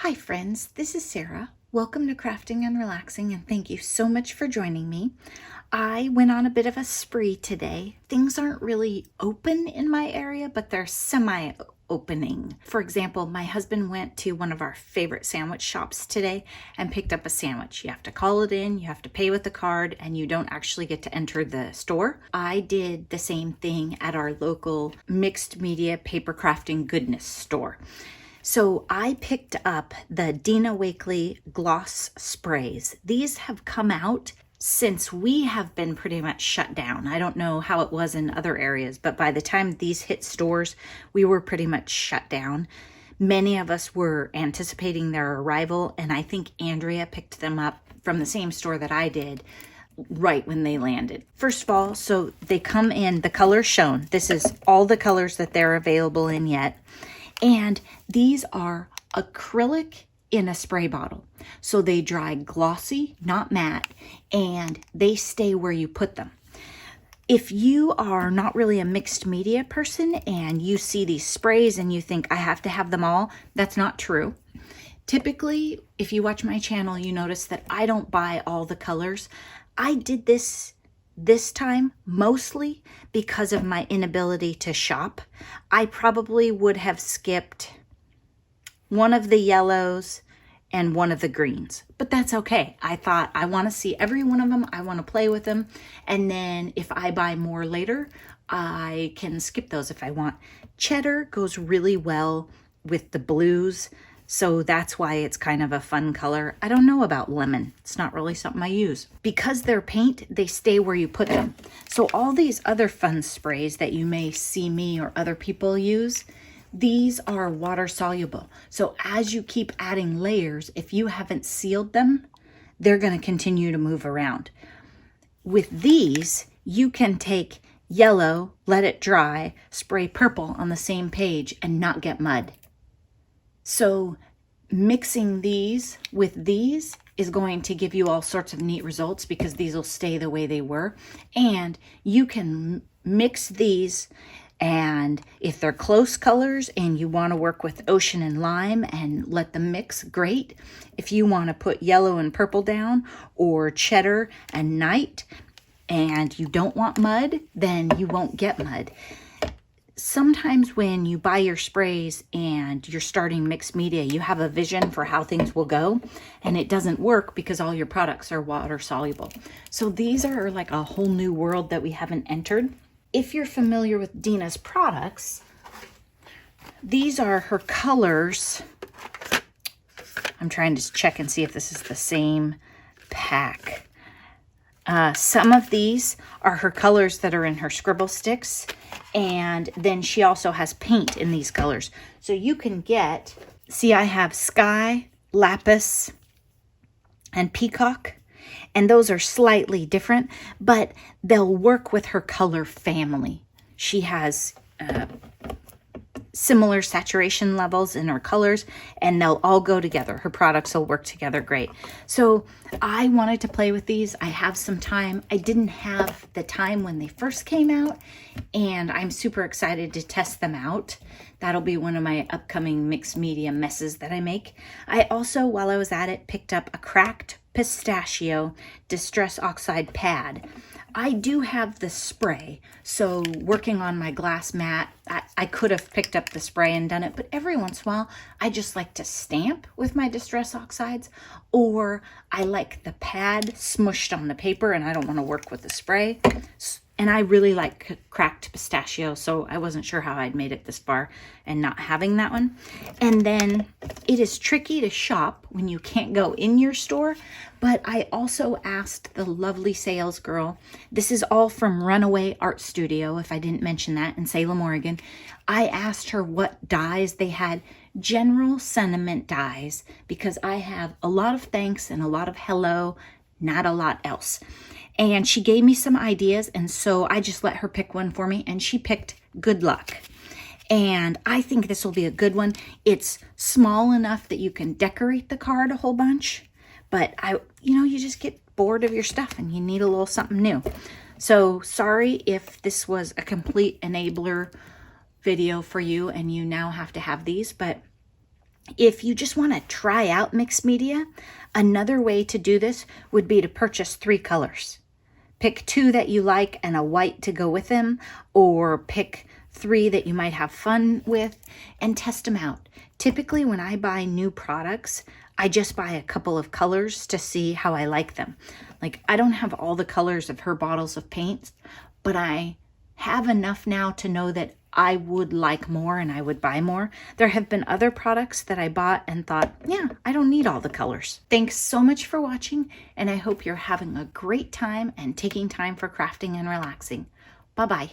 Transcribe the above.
Hi friends, this is Sarah. Welcome to Crafting and Relaxing, and thank you so much for joining me. I went on a bit of a spree today. Things aren't really open in my area, but they're semi-opening. For example, my husband went to one of our favorite sandwich shops today and picked up a sandwich. You have to call it in, you have to pay with the card, and you don't actually get to enter the store. I did the same thing at our local mixed media paper crafting goodness store. So I picked up the Dina Wakley Gloss Sprays. These have come out since we have been pretty much shut down. I don't know how it was in other areas, but by the time these hit stores, we were pretty much shut down. Many of us were anticipating their arrival, and I think Andrea picked them up from the same store that I did right when they landed. First of all, so they come in the colors shown. This is all the colors that they're available in yet. And these are acrylic in a spray bottle. So they dry glossy, not matte, and they stay where you put them. If you are not really a mixed media person and you see these sprays and you think, I have to have them all, that's not true. Typically, if you watch my channel, you notice that I don't buy all the colors. I did this time mostly because of my inability to shop. I probably would have skipped one of the yellows and one of the greens, but that's okay. I thought I want to see every one of them. I want to play with them. And then if I buy more later, I can skip those if I want. Cheddar goes really well with the blues. So that's why it's kind of a fun color. I don't know about lemon. It's not really something I use. Because they're paint, they stay where you put them. So all these other fun sprays that you may see me or other people use, these are water soluble. So as you keep adding layers, if you haven't sealed them, they're going to continue to move around. With these, you can take yellow, let it dry, spray purple on the same page and not get mud. So mixing these with these is going to give you all sorts of neat results because these will stay the way they were. And you can mix these, and if they're close colors and you want to work with ocean and lime and let them mix, great. If you want to put yellow and purple down or cheddar and night and you don't want mud, then you won't get mud. Sometimes when you buy your sprays and you're starting mixed media, you have a vision for how things will go, and it doesn't work because all your products are water soluble. So these are like a whole new world that we haven't entered. If you're familiar with Dina's products, these are her colors. I'm trying to check and see if this is the same pack. Some of these are her colors that are in her scribble sticks. And then she also has paint in these colors. So you can get, see, I have Sky, Lapis, and Peacock. And those are slightly different, but they'll work with her color family. She has similar saturation levels in her colors, and they'll all go together. Her products will work together great. So I wanted to play with these. I have some time. I didn't have the time when they first came out, and I'm super excited to test them out. That'll be one of my upcoming mixed media messes that I make. I also, while I was at it, picked up a cracked pistachio Distress Oxide pad. I do have the spray, so working on my glass mat, I could have picked up the spray and done it, but every once in a while, I just like to stamp with my Distress Oxides, or I like the pad smushed on the paper and I don't want to work with the spray. And I really like cracked pistachio, so I wasn't sure how I'd made it this far and not having that one. And then it is tricky to shop when you can't go in your store, but I also asked the lovely sales girl, this is all from Runaway Art Studio, if I didn't mention that, in Salem, Oregon. I asked her what dyes they had, general sentiment dyes, because I have a lot of thanks and a lot of hello, not a lot else. And she gave me some ideas, and so I just let her pick one for me, and she picked Good Luck. And I think this will be a good one. It's small enough that you can decorate the card a whole bunch, but you just get bored of your stuff and you need a little something new. So sorry if this was a complete enabler video for you and you now have to have these, but If you just want to try out mixed media, another way to do this would be to purchase 3 colors. Pick 2 that you like and a white to go with them, or pick 3 that you might have fun with and test them out. Typically, when I buy new products, I just buy a couple of colors to see how I like them. Like, I don't have all the colors of her bottles of paint, but I have enough now to know that I would like more and I would buy more. There have been other products that I bought and thought, yeah, I don't need all the colors. Thanks so much for watching, and I hope you're having a great time and taking time for crafting and relaxing. Bye-bye.